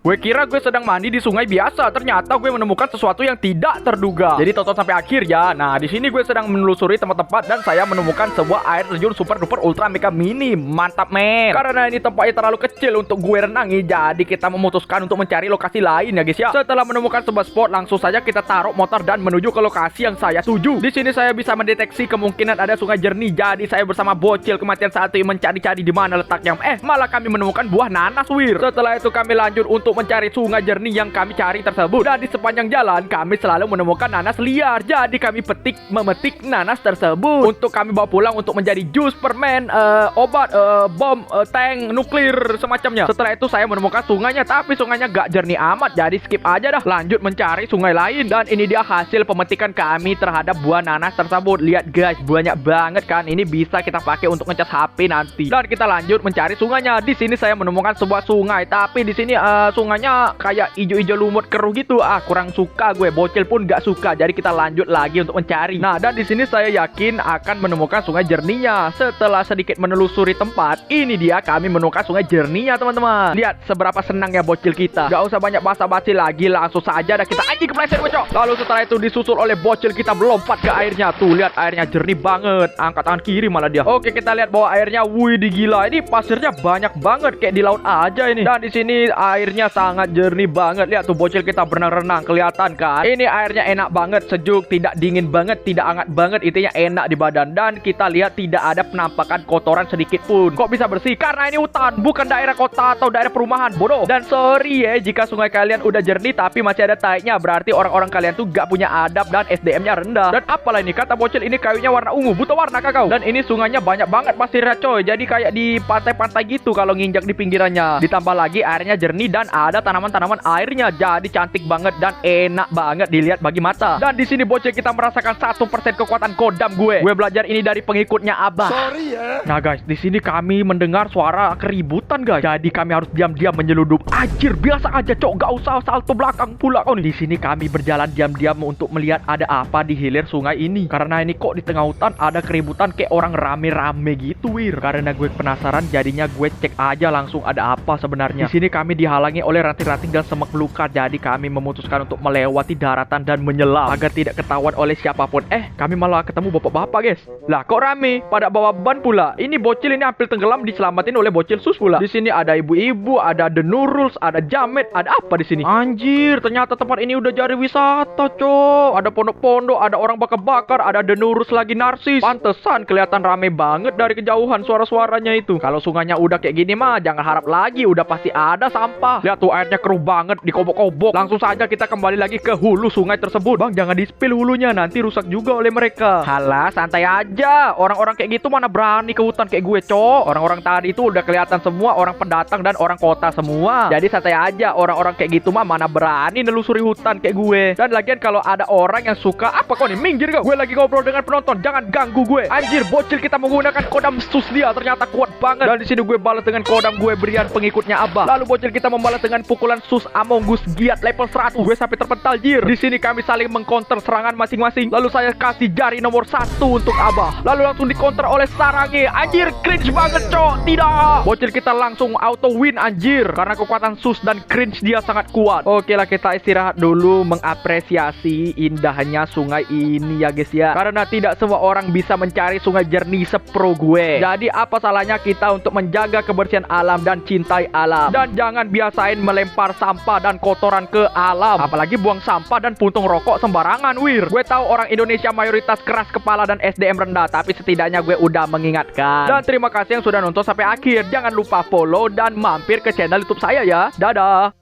Gue kira gue sedang mandi di sungai biasa, ternyata gue menemukan sesuatu yang tidak terduga. Jadi tonton sampai akhir ya. Nah, di sini gue sedang menelusuri tempat-tempat dan saya menemukan sebuah air terjun super duper ultra mega mini. Mantap men. Karena ini tempatnya terlalu kecil untuk gue renangi, jadi kita memutuskan untuk mencari lokasi lain ya guys ya. Setelah menemukan sebuah spot, langsung saja kita taruh motor dan menuju ke lokasi yang saya tuju. Di sini saya bisa mendeteksi kemungkinan ada sungai jernih. Jadi saya bersama bocil kematian satu mencari-cari di mana letaknya. Malah kami menemukan buah nanas wir. Setelah itu kami lanjut untuk mencari sungai jernih yang kami cari tersebut. Dan di sepanjang jalan kami selalu menemukan nanas liar. Jadi kami memetik nanas tersebut untuk kami bawa pulang untuk menjadi jus, permen, obat, bom, tank, nuklir, semacamnya. Setelah itu saya menemukan sungainya, tapi sungainya gak jernih amat. Jadi skip aja dah, lanjut mencari sungai lain. Dan ini dia hasil pemetikan kami terhadap buah nanas tersebut. Lihat guys, banyak banget kan. Ini bisa kita pakai untuk ngecas HP nanti. Dan kita lanjut mencari sungainya. Di sini saya menemukan sebuah sungai, tapi di sini sungainya kayak ijo-ijo lumut keruh gitu. Kurang suka gue, bocil pun gak suka. Jadi kita lanjut lagi untuk mencari. Nah, dan di sini saya yakin akan menemukan sungai jernihnya. Setelah sedikit menelusuri tempat, ini dia kami menemukan sungai jernihnya teman-teman. Lihat seberapa senangnya bocil kita. Gak usah banyak basa-basi lagi, langsung saja dah kita anjing kepleset gue cok. Lalu setelah itu disusul oleh bocil kita melompat ke airnya. Tuh lihat airnya jernih banget. Angkat tangan kiri malah dia. Oke, kita lihat bawah airnya. Wih, gila. Ini pasirnya banyak banget kayak di laut aja ini. Dan di sini airnya sangat jernih banget. Lihat tuh bocil kita berenang-renang, kelihatan kan? Ini airnya enak banget, sejuk, tidak dingin banget, tidak hangat banget, intinya enak di badan. Dan kita lihat tidak ada penampakan kotoran sedikit pun. Kok bisa bersih? Karena ini hutan, bukan daerah kota atau daerah perumahan, bodoh. Dan sorry ya jika sungai kalian udah jernih tapi masih ada taiknya, berarti orang-orang kalian tuh gak punya adab dan SDM-nya rendah. Dan apalah ini, kata bocil ini kayunya warna ungu, buta warna kakau. Dan ini sungainya banyak banget pasirnya coy, jadi kayak di pantai-pantai gitu kalau nginjak di pinggirannya. Ditambah lagi airnya jernih dan ada tanaman-tanaman airnya, jadi cantik banget dan enak banget dilihat bagi mata. Dan di sini bocil kita merasakan 1% kekuatan kodam gue. Gue belajar ini dari pengikutnya Abah. Sorry ya. Nah guys, di sini kami mendengar suara keributan guys. Jadi kami harus diam-diam menyeludup. Anjir, biasa aja cok, gak usah salto belakang pula kau nih. Di sini kami berjalan diam-diam untuk melihat ada apa di hilir sungai ini. Karena ini kok di tengah hutan ada keributan kayak orang rame-rame gitu wir. Karena gue penasaran, jadinya gue cek aja langsung ada apa sebenarnya. Di sini kami dihalangi oleh ranting-ranting dan semak belukar. Jadi kami memutuskan untuk melewati daratan dan menyelam agar tidak ketahuan oleh siapapun. Kami malah ketemu bapak-bapak guys. Lah kok rame? Pada bawa ban pula. Ini bocil ini hampir tenggelam diselamatin oleh bocil sus pula. Di sini ada ibu-ibu, ada The Nurulz, ada Jamet, ada apa di sini? Anjir, ternyata tempat ini udah jadi wisata, cok. Ada pondok-pondok, ada orang bakar-bakar, ada The Nurulz lagi narsis. Pantesan kelihatan rame banget dari kejauhan suara-suaranya itu. Kalau sungainya udah kayak gini mah jangan harap lagi, udah pasti ada sampah. Lihat tuh airnya keruh banget, dikobok-kobok. Langsung saja kita kembali lagi ke hulu sungai tersebut. Bang, jangan di-spill hulunya, nanti rusak juga oleh mereka. Halah, santai aja. Orang-orang kayak gitu mana berani ke hutan kayak gue, cok. Orang-orang tadi itu udah kelihatan semua orang pendatang dan orang kota semua. Jadi santai aja, orang-orang kayak gitu mah mana berani nelusuri hutan kayak gue. Dan lagian kalau ada orang yang suka, apa kau nih, minggir kau. Gue lagi ngobrol dengan penonton, jangan ganggu gue. Anjir, bocil kita menggunakan kodam sus dia, ternyata kuat banget. Dan di sini gue balas dengan kodam gue berian pengikutnya Abah. Lalu bocil kita membalas dengan pukulan sus Among Us giat level 100. Gue sampai terpental jir. Di sini kami saling mengcounter serangan masing-masing. Lalu saya kasih jari nomor 1 untuk Abah. Lalu langsung dikonter oleh Sarange. Anjir, cringe banget cok. Tidak. Bocil kita langsung auto win anjir. Karena kekuatan sus dan cringe dia sangat kuat. Oke lah, kita istirahat dulu mengapresiasi indahnya sungai ini ya guys ya. Karena tidak semua orang bisa mencari sungai jernih sepro gue. Jadi apa salahnya kita untuk menjaga kebersihan alam dan cintai alam. Dan jangan biasain melempar sampah dan kotoran ke alam. Apalagi buang sampah dan puntung rokok sembarangan wir. Gue tahu orang Indonesia mayoritas keras kepala dan SDM rendah, tapi setidaknya gue udah mengingatkan. Dan terima kasih yang sudah nonton sampai akhir. Jangan lupa follow dan mampir ke channel YouTube saya ya. Dadah.